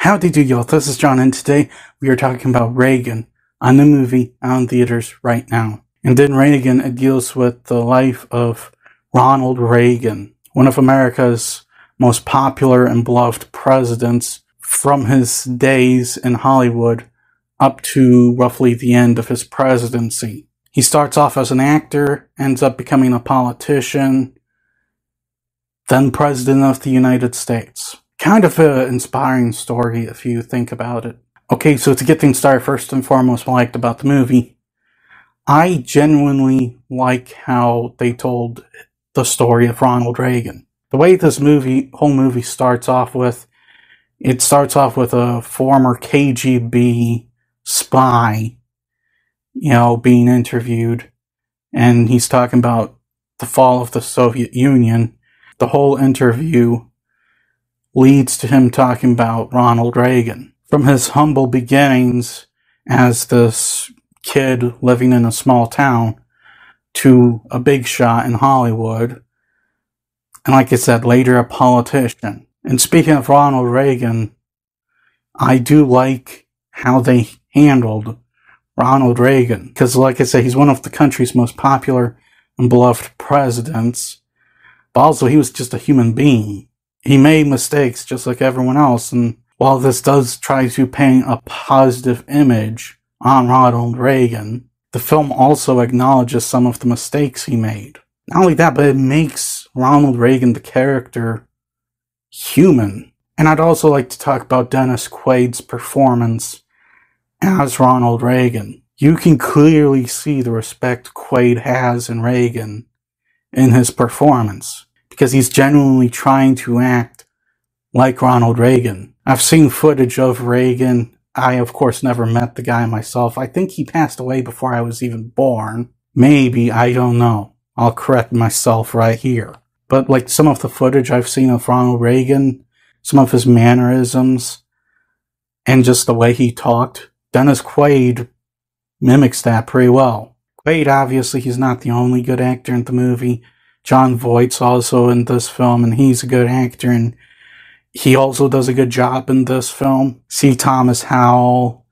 Howdy do y'all, this is John, and today we are talking about Reagan, a new movie out in theaters right now. And in Reagan, it deals with the life of Ronald Reagan, one of America's most popular and beloved presidents from his days in Hollywood up to roughly the end of his presidency. He starts off as an actor, ends up becoming a politician, then President of the United States. Kind of an inspiring story if you think about it. Okay, so to get things started, first and foremost, what I liked about the movie. I genuinely like how they told the story of Ronald Reagan. The way this whole movie starts off with, it starts off with a former KGB spy, being interviewed, and he's talking about the fall of the Soviet Union. The whole interview leads to him talking about Ronald Reagan. From his humble beginnings as this kid living in a small town to a big shot in Hollywood, and like I said, later a politician. And speaking of Ronald Reagan, I do like how they handled Ronald Reagan, because like I said, he's one of the country's most popular and beloved presidents, but also he was just a human being. He made mistakes just like everyone else, and while this does try to paint a positive image on Ronald Reagan, the film also acknowledges some of the mistakes he made. Not only that, but it makes Ronald Reagan, the character, human. And I'd also like to talk about Dennis Quaid's performance as Ronald Reagan. You can clearly see the respect Quaid has in Reagan in his performance, because he's genuinely trying to act like Ronald Reagan. I've seen footage of Reagan. I, of course, never met the guy myself. I think he passed away before I was even born. Maybe, I don't know. I'll correct myself right here. But like some of the footage I've seen of Ronald Reagan, some of his mannerisms, and just the way he talked, Dennis Quaid mimics that pretty well. Quaid, obviously, he's not the only good actor in the movie. Jon Voight's also in this film, and he's a good actor, and he also does a good job in this film. C. Thomas Howell,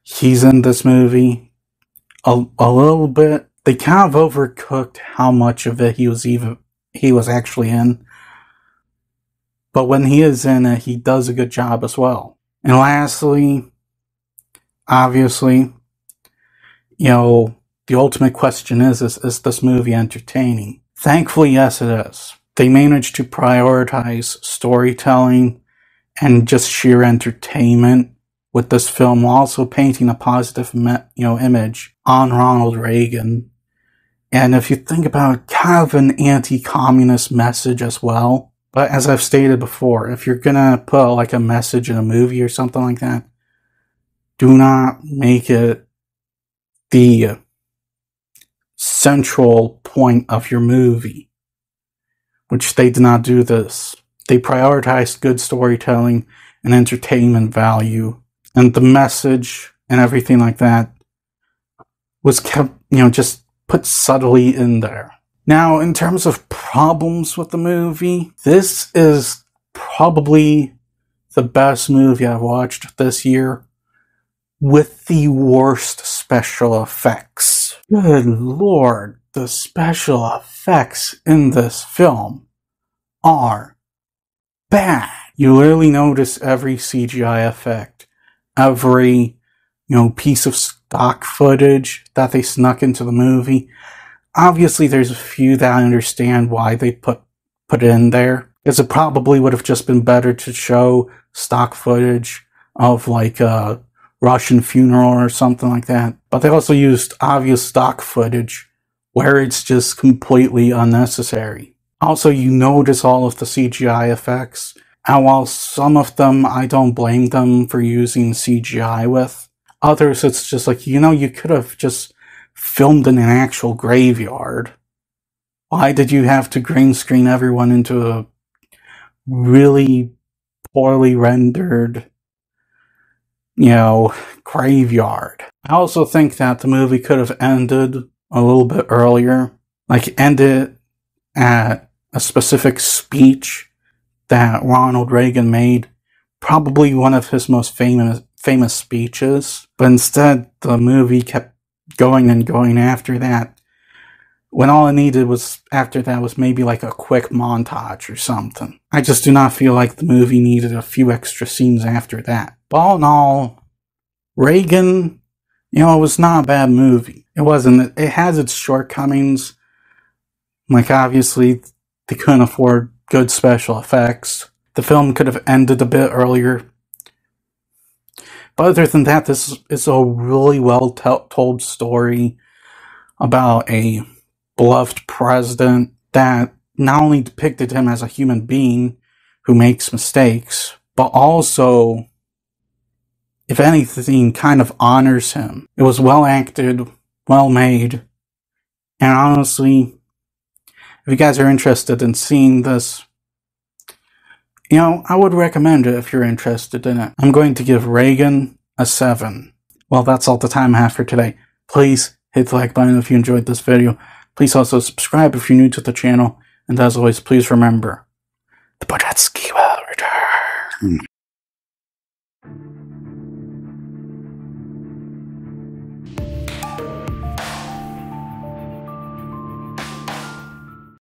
he's in this movie a little bit. They kind of overcooked how much of it he was actually in, but when he is in it, he does a good job as well. And lastly, obviously, the ultimate question is this movie entertaining? Thankfully, yes, it is. They managed to prioritize storytelling and just sheer entertainment with this film, while also painting a positive, image on Ronald Reagan. And if you think about it, kind of an anti-communist message as well. But as I've stated before, if you're gonna put like a message in a movie or something like that, do not make it the central point of your movie, which they did not do this. They prioritized good storytelling and entertainment value, and the message and everything like that was kept, just put subtly in there. Now, in terms of problems with the movie, this is probably the best movie I've watched this year, with the worst special effects. Good lord, the special effects in this film are bad. You literally notice every CGI effect, every, piece of stock footage that they snuck into the movie. Obviously, there's a few that I understand why they put it in there, because it probably would have just been better to show stock footage of like a Russian funeral or something like that. But they also used obvious stock footage where it's just completely unnecessary. Also, you notice all of the CGI effects, and while some of them I don't blame them for using CGI with, others it's just like, you could have just filmed in an actual graveyard. Why did you have to green screen everyone into a really poorly rendered graveyard? I also think that the movie could have ended a little bit earlier, like ended at a specific speech that Ronald Reagan made probably one of his most famous speeches, but instead the movie kept going and going after that, when all it needed was, after that, was maybe like a quick montage or something. I just do not feel like the movie needed a few extra scenes after that. But all in all, Reagan, it was not a bad movie. It wasn't. It has its shortcomings. Like, obviously, they couldn't afford good special effects. The film could have ended a bit earlier. But other than that, this is a really well told story about a beloved president that not only depicted him as a human being who makes mistakes, but also, if anything, kind of honors him. It was well acted, well made, and honestly, if you guys are interested in seeing this, I would recommend it if you're interested in it. I'm going to give Reagan a 7. Well, that's all the time I have for today. Please hit the like button if you enjoyed this video. Please also subscribe if you're new to the channel. And as always, please remember, the Bojatsky will return.